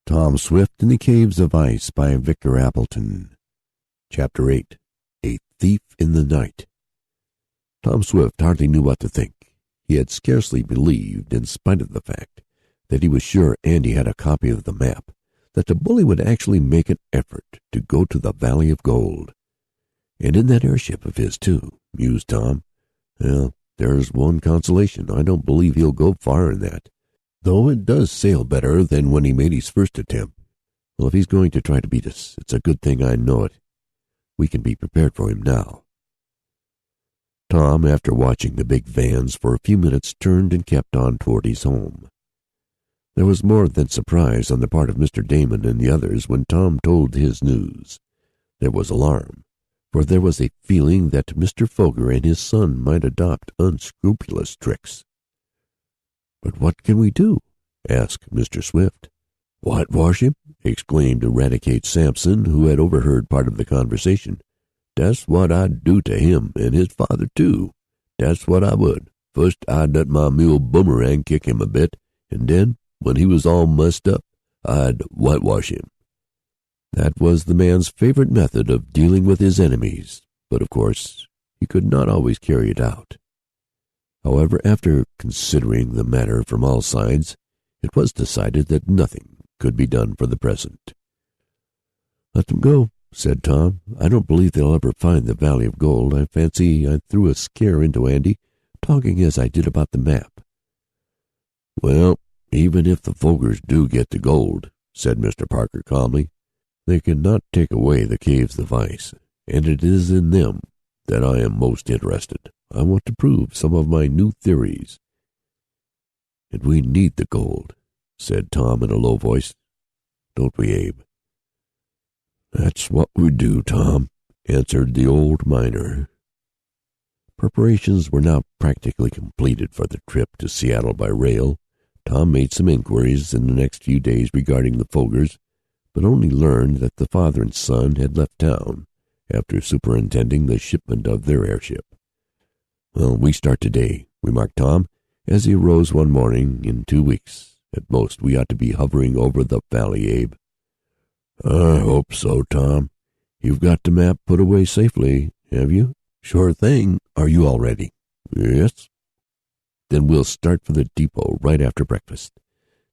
Tom Swift in the Caves of Ice by Victor Appleton. Chapter 8. A Thief in the Night. Tom Swift hardly knew what to think. He had scarcely believed, in spite of the fact that he was sure Andy had a copy of the map, that the bully would actually make an effort to go to the Valley of Gold. And in that airship of his, too, mused Tom. Well, there's one consolation. I don't believe he'll go far in that, though it does sail better than when he made his first attempt. Well, if he's going to try to beat us, it's a good thing I know it. We can be prepared for him now. Tom, after watching the big vans for a few minutes, turned and kept on toward his home. There was more than surprise on the part of Mr. Damon and the others when Tom told his news. There was alarm, for there was a feeling that Mr. Foger and his son might adopt unscrupulous tricks. "But what can we do?" asked Mr. Swift. "Whitewash him!" exclaimed Eradicate Sampson, who had overheard part of the conversation. "Dat's what I'd do to him, and his father, too. Dat's what I would. First, I'd let my mule Boomerang kick him a bit, and then, when he was all mussed up, I'd whitewash him." That was the man's favorite method of dealing with his enemies, but of course he could not always carry it out. However, after considering the matter from all sides, it was decided that nothing could be done for the present. "Let them go," said Tom. "I don't believe they'll ever find the Valley of Gold. I fancy I threw a scare into Andy, talking as I did about the map." "Well, even if the Fogers do get the gold," said Mr. Parker calmly, "they cannot take away the Caves of Ice, and it is in them that I am most interested. I want to prove some of my new theories." "And we need the gold," said Tom in a low voice. "Don't we, Abe?" "That's what we do, Tom," answered the old miner. Preparations were now practically completed for the trip to Seattle by rail. Tom made some inquiries in the next few days regarding the Fogers, but only learned that the father and son had left town after superintending the shipment of their airship. "Well, we start today," remarked Tom, as he arose one morning. "In 2 weeks, at most, we ought to be hovering over the valley, Abe." "I hope so, Tom. You've got the map put away safely, have you?" "Sure thing. Are you all ready?" "Yes." "Then we'll start for the depot right after breakfast."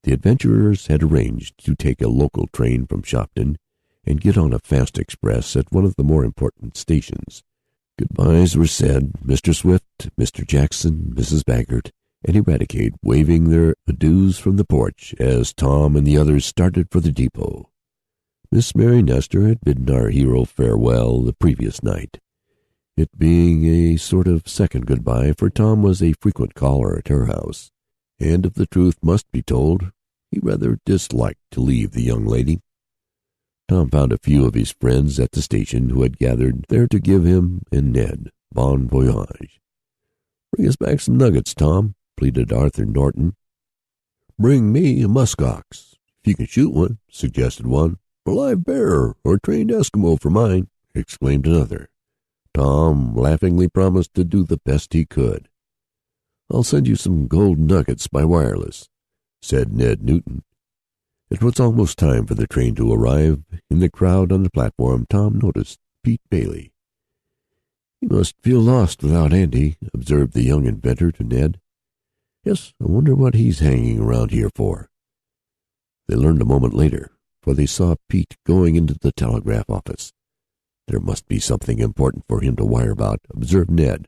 The adventurers had arranged to take a local train from Shopton and get on a fast express at one of the more important stations. Goodbyes were said, Mr. Swift, Mr. Jackson, Mrs. Baggert, and Eradicate waving their adieus from the porch as Tom and the others started for the depot. Miss Mary Nestor had bidden our hero farewell the previous night, it being a sort of second goodbye, for Tom was a frequent caller at her house, and if the truth must be told, he rather disliked to leave the young lady. Tom found a few of his friends at the station who had gathered there to give him and Ned bon voyage. "Bring us back some nuggets, Tom," pleaded Arthur Norton. "Bring me a muskox, if you can shoot one," suggested one. "A live bear or a trained Eskimo for mine," exclaimed another. Tom laughingly promised to do the best he could. "I'll send you some gold nuggets by wireless," said Ned Newton. It was almost time for the train to arrive. In the crowd on the platform, Tom noticed Pete Bailey. "He must feel lost without Andy," observed the young inventor to Ned. "Yes, I wonder what he's hanging around here for." They learned a moment later, for they saw Pete going into the telegraph office. "There must be something important for him to wire about," observed Ned.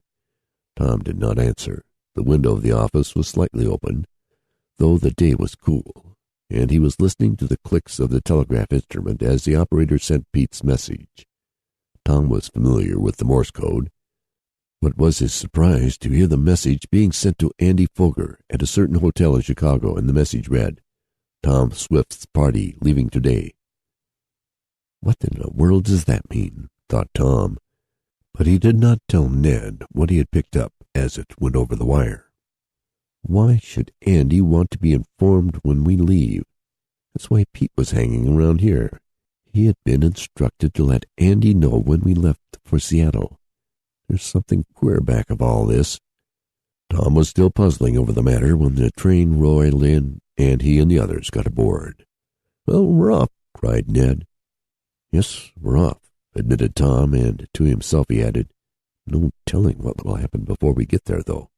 Tom did not answer. The window of the office was slightly open, though the day was cool, and he was listening to the clicks of the telegraph instrument as the operator sent Pete's message. Tom was familiar with the Morse code. What was his surprise to hear the message being sent to Andy Foger at a certain hotel in Chicago, and the message read, "Tom Swift's party leaving today." "What in the world does that mean?" thought Tom, but he did not tell Ned what he had picked up as it went over the wire. Why should Andy want to be informed when we leave? That's why Pete was hanging around here. He had been instructed to let Andy know when we left for Seattle. There's something queer back of all this. Tom was still puzzling over the matter when the train rolled in and he and the others got aboard. "Well, we're off," cried Ned. "Yes, we're off," admitted Tom, and to himself he added, "No telling what will happen before we get there, though."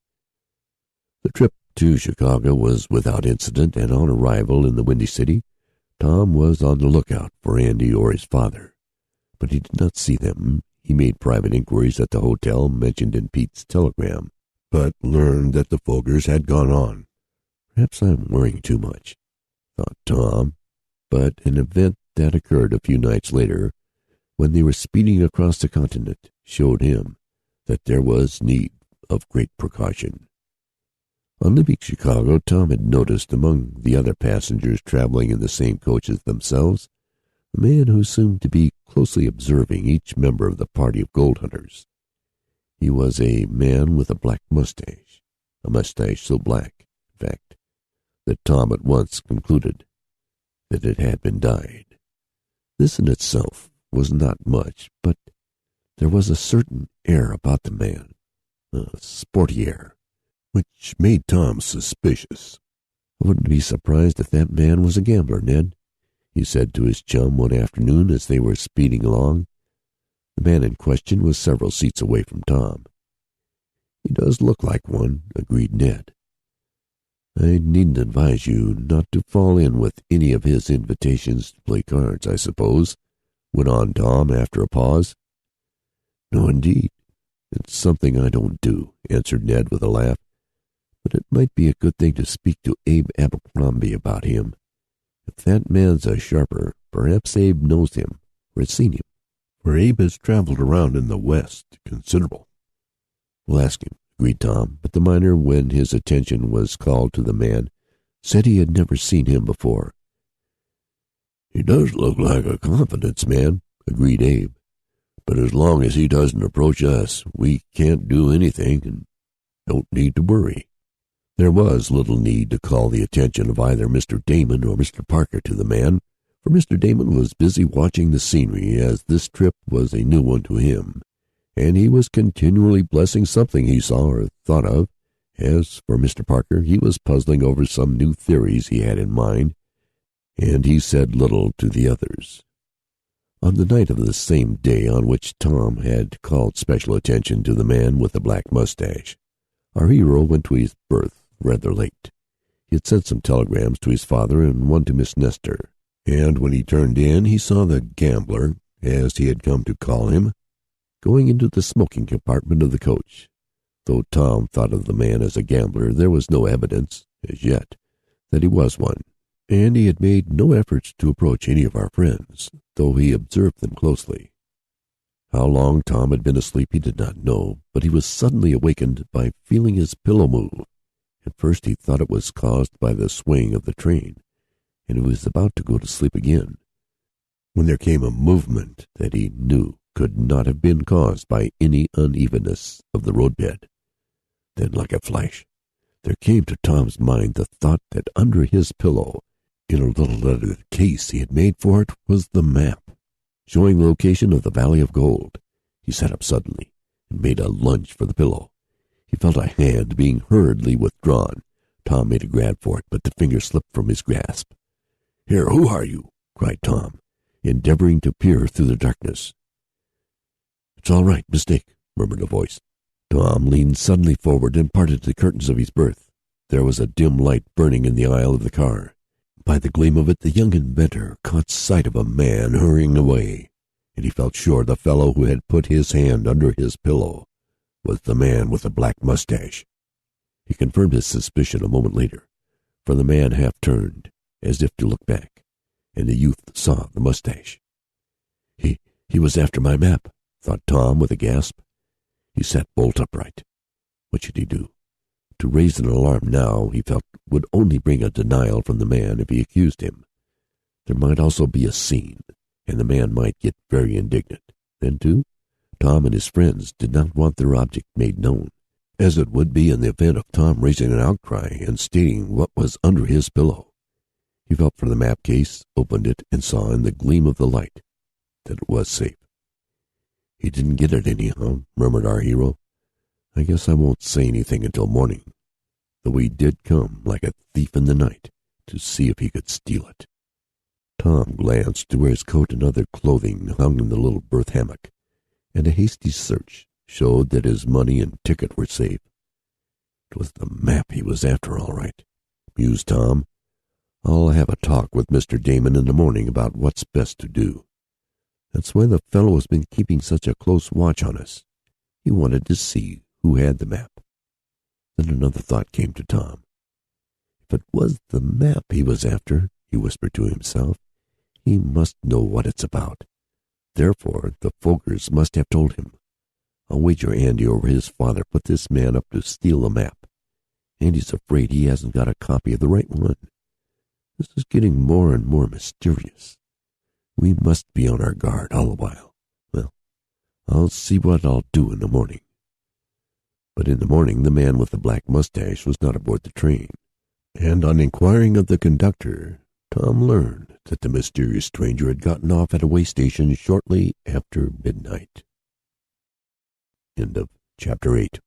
The trip to Chicago was without incident, and on arrival in the Windy City, Tom was on the lookout for Andy or his father, but he did not see them. He made private inquiries at the hotel mentioned in Pete's telegram, but learned that the Fogers had gone on. "Perhaps I'm worrying too much," thought Tom, but an event that occurred a few nights later, when they were speeding across the continent, showed him that there was need of great precaution. On leaving Chicago, Tom had noticed among the other passengers traveling in the same coach as themselves a man who seemed to be closely observing each member of the party of gold hunters. He was a man with a black mustache, a mustache so black, in fact, that Tom at once concluded that it had been dyed. This in itself was not much, but there was a certain air about the man, a sporty air, which made Tom suspicious. "I wouldn't be surprised if that man was a gambler, Ned," he said to his chum one afternoon as they were speeding along. The man in question was several seats away from Tom. "He does look like one," agreed Ned. "I needn't advise you not to fall in with any of his invitations to play cards, I suppose," went on Tom after a pause. "No, indeed. It's something I don't do," answered Ned with a laugh. "But it might be a good thing to speak to Abe Abercrombie about him. If that man's a sharper, perhaps Abe knows him or has seen him, for Abe has traveled around in the West considerable." "We'll ask him," agreed Tom, but the miner, when his attention was called to the man, said he had never seen him before. "He does look like a confidence man," agreed Abe, "but as long as he doesn't approach us, we can't do anything and don't need to worry." There was little need to call the attention of either Mr. Damon or Mr. Parker to the man, for Mr. Damon was busy watching the scenery, as this trip was a new one to him, and he was continually blessing something he saw or thought of. As for Mr. Parker, he was puzzling over some new theories he had in mind, and he said little to the others. On the night of the same day on which Tom had called special attention to the man with the black mustache, our hero went to his berth rather late. He had sent some telegrams to his father and one to Miss Nestor, and when he turned in he saw the gambler, as he had come to call him, going into the smoking compartment of the coach. Though Tom thought of the man as a gambler, there was no evidence, as yet, that he was one, and he had made no efforts to approach any of our friends, though he observed them closely. How long Tom had been asleep he did not know, but he was suddenly awakened by feeling his pillow move. At first he thought it was caused by the swing of the train, and he was about to go to sleep again, when there came a movement that he knew could not have been caused by any unevenness of the roadbed. Then, like a flash, there came to Tom's mind the thought that under his pillow, in a little leather case he had made for it, was the map, showing the location of the Valley of Gold. He sat up suddenly and made a lunge for the pillow. He felt a hand being hurriedly withdrawn. Tom made a grab for it, but the finger slipped from his grasp. "Here, who are you?" cried Tom, endeavoring to peer through the darkness. "It's all right, mistake," murmured a voice. Tom leaned suddenly forward and parted the curtains of his berth. There was a dim light burning in the aisle of the car. By the gleam of it, the young inventor caught sight of a man hurrying away, and he felt sure the fellow who had put his hand under his pillow was the man with the black mustache. He confirmed his suspicion a moment later, for the man half turned, as if to look back, and the youth saw the mustache. He was after my map, thought Tom with a gasp. He sat bolt upright. What should he do? To raise an alarm now, he felt, would only bring a denial from the man if he accused him. There might also be a scene, and the man might get very indignant. Then, too, Tom and his friends did not want their object made known, as it would be in the event of Tom raising an outcry and stating what was under his pillow. He felt for the map case, opened it, and saw in the gleam of the light that it was safe. "He didn't get it anyhow," murmured our hero. "I guess I won't say anything until morning, though he did come like a thief in the night to see if he could steal it." Tom glanced to where his coat and other clothing hung in the little berth hammock, and a hasty search showed that his money and ticket were safe. It was the map he was after, all right, mused Tom. I'll have a talk with Mr. Damon in the morning about what's best to do. That's why the fellow has been keeping such a close watch on us. He wanted to see who had the map. Then another thought came to Tom. If it was the map he was after, he whispered to himself, he must know what it's about. Therefore, the Fogers must have told him. I'll wager Andy or his father put this man up to steal the map. Andy's afraid he hasn't got a copy of the right one. This is getting more and more mysterious. We must be on our guard all the while. Well, I'll see what I'll do in the morning. But in the morning the man with the black mustache was not aboard the train, and on inquiring of the conductor, Tom learned that the mysterious stranger had gotten off at a way station shortly after midnight. End of chapter 8.